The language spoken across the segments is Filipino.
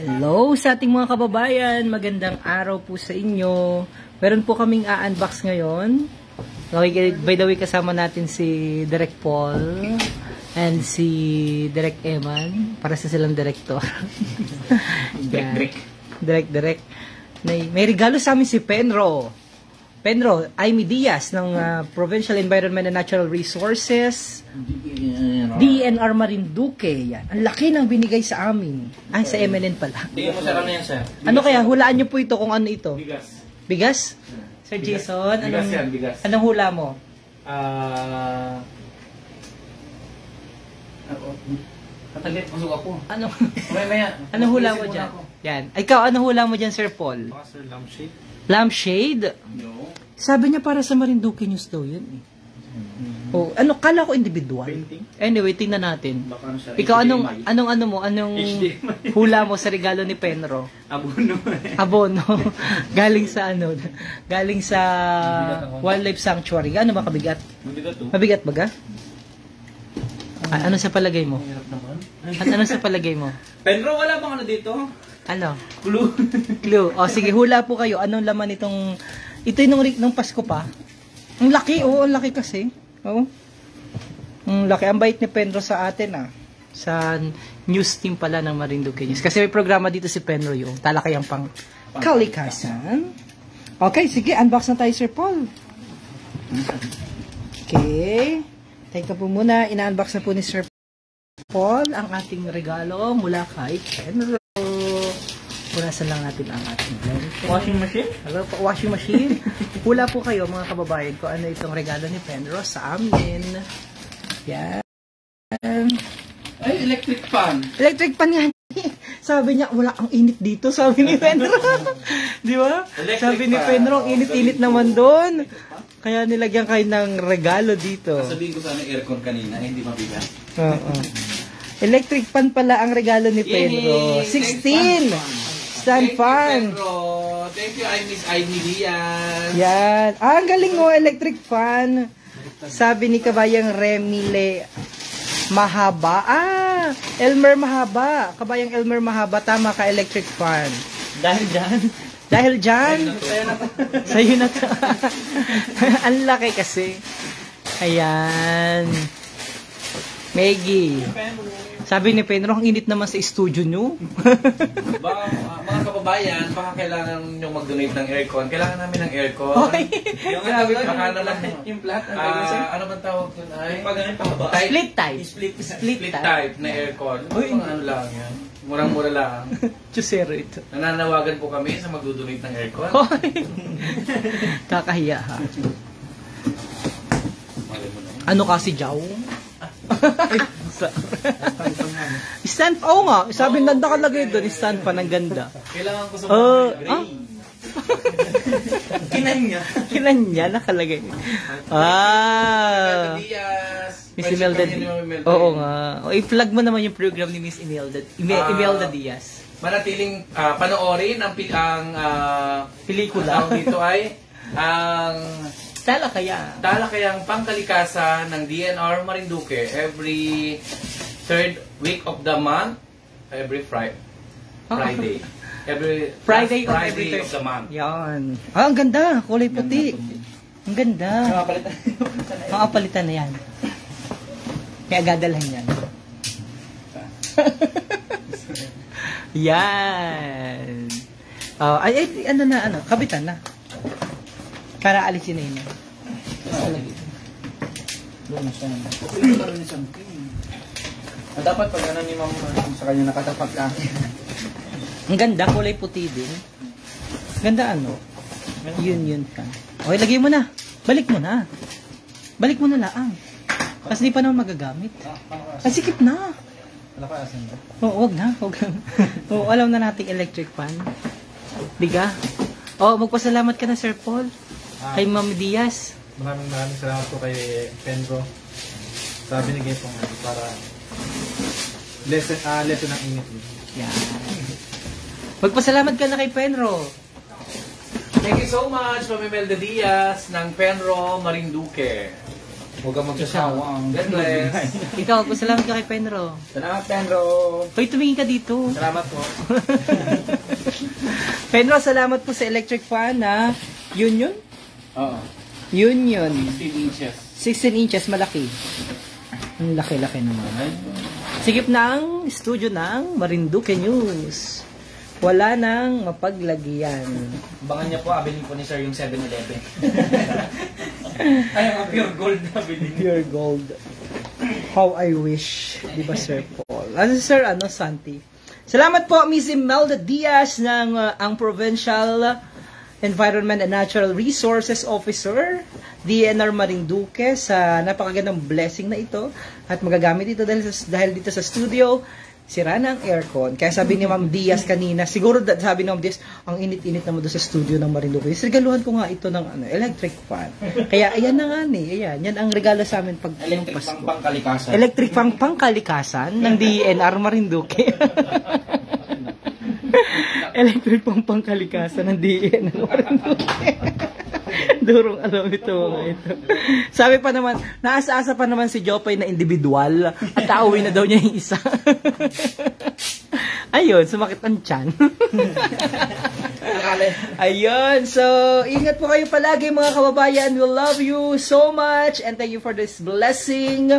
Hello sa ating mga kababayan, magandang araw po sa inyo. Meron po kaming unbox ngayon. By the way, kasama natin si Direk Paul and si Direk Eman, para sa silang director. Direk. May regalo sa amin si Penro. Aimee Diaz ng Provincial Environment and Natural Resources, DNR Marinduque. Yan. Ang laki ng binigay sa amin. Ay, sa MNN pala. Tingnan mo sa kanya yan, sir. Ano kaya? Hulaan niyo po ito kung ano ito. Bigas. Bigas? Sir Jason, Bigas yan, bigas. Anong hula mo? Katalit, masuk ako. Anong hula mo dyan? Yan. Ikaw, anong hula mo dyan, Sir Paul? Sir, lampshade. Lampshade? No. Sabi niya para sa Marinduque News daw yun eh. Oh, kala ko individual. Painting? Anyway, tingnan natin. Baka siya, Ikaw, HDMI. anong hula mo sa regalo ni Penro? Abono. Abono. Galing sa Galing sa Wildlife Sanctuary. Ano ba kabigat? Mabigat to. Mabigat ba ga? Ano sa palagay mo? Hirap naman. Ano sa palagay mo? Penro, wala bang ano dito? Ano? Clue. Clue. O sige, hula po kayo. Anong laman itong... Ito yung nung Pasko pa. Ang laki, ang laki kasi. Oo. Ang laki. Ang bait ni Penro sa atin, sa news team pala ng Marinduque News. Kasi may programa dito si Penro yung talakayang pang kalikasan. Okay, sige. Unbox na tayo, Sir Paul. Okay. Teka po muna. Ina-unbox na po ni Sir Paul ang ating regalo mula kay Penro. Punasan lang natin ang ating Washing machine? Hello po, washing machine. Hula po kayo mga kababayan ko ano itong regalo ni Penro sa amin. Yan. Ay, electric fan. Electric pan yan. Sabi niya, wala ang init dito, sabi ni Penro. Di ba? Sabi ni Penro, ang init-init naman doon. Kaya nilagyan kayo ng regalo dito. Sabihin ko sana aircon kanina, hindi mabigat. Oo. Electric pan pala ang regalo ni Penro. 16! Stand fan. Thank you, Aimee Diaz. Yan. Ang galing mo, electric fan. Sabi ni kabayang Remile Mahaba. Elmer Mahaba. Kabayang Elmer Mahaba. Tama ka, electric fan. Dahil dyan? Sa'yo na to. Ang laki kasi. Ayan. Maggie. Sabi ni Penro, ang init naman sa studio nyo. Mga kababayan, baka kailangan nyo mag-donate ng aircon. Kailangan namin ng aircon. Okay. Yung baka na lang yung flat. Ano bang tawag dun ay? Split type. Split type na aircon. Uy, ano lang yan. Murang-mura lang. Chusero ito. Nananawagan po kami sa mag-donate ng aircon. Kakahiya ha. Ano kasi jaw? Stand pa, nga. Sabi na nakalagay doon, stand pa ng ganda. Kailangan ko sa mga gray. Kinanya nakalagay. Miss Imelda Diaz. Oo nga. I-plug mo naman yung program ni Miss Imelda Diaz. Manatiling panoorin ang pelikula. Ang dito ay ang Talakayang Pangkalikasan ng DNR Marinduque every third week of the month, every Friday. Every Friday of the month. Yan. Ang ganda. Kulay puti. Ang ganda. Makapalitan na yan. Kaya gadalhan yan. Yan. Kabitan na. Para alisin na yun. Doon na siya. Dapat pag ano ni Ma'am sa kanya nakatapat lang. Ang ganda, kulay puti din. Ganda ano? Yun ka. Okay, lagay mo na. Balik mo na. Balik mo na laang. Kasi di pa naman magagamit. Ay, sikip na. Wala ka asan ba? Huwag na. Alam na nating electric fan. Diga? Magpasalamat ka na, Sir Paul. Kay Ma'am Diaz. Maraming salamat po kay Penro. Sabi ni Gepong para lesson ng init. Yan. Magpasalamat ka na kay Penro. Thank you so much, Ma'am Imelda Diaz ng Penro Marinduque. Huwag kang magsasawa. God bless. Ikaw, salamat ka kay Penro. Salamat, Penro. Hoy, tumingin ka dito. Salamat po. Penro, salamat po sa electric fan na Union? Oo. Union. 15 inches. 16 inches, malaki. Ang laki-laki naman. Sigip ng studio ng Marinduque News. Wala nang mapaglagyan. Abangan niya po, abiling po ni Sir yung 7-Eleven. Ay, ang pure gold na abiling. Pure gold. How I wish. Di ba, Sir Paul? Ano si Sir, Santi? Salamat po, Miss Imelda Diaz ng ang Provincial Environment and Natural Resources Officer, DNR Marinduque, sa napakagandang blessing na ito. At magagamit ito dahil dito sa studio, sira na ang aircon. Kaya sabi ni Ma'am Diaz kanina, siguro sabi ni Ma'am Diaz, ang init-init naman doon sa studio ng Marinduque. Regaluhan ko nga ito ng electric fan. Kaya ayan na nga ni, ayan, yan ang regalo sa amin pag Electric Pasko. pangkalikasan. Electric fan pangkalikasan ng DNR Marinduque. Electric pangkalikasan ng DNR Marinduque. Durong alam ito mga ito. Sabi pa naman, naasa-asa pa naman si Jopay na individual at tauwi na daw niya yung isa. Ayun, sumakit ang tiyan. Ayun, so ingat po kayo palagi mga kababayan. We love you so much and thank you for this blessing.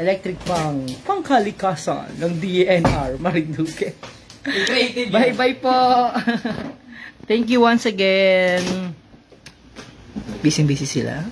Electric pangkalikasan ng DNR Marinduque. Bye-bye po. Thank you once again. Busy sila.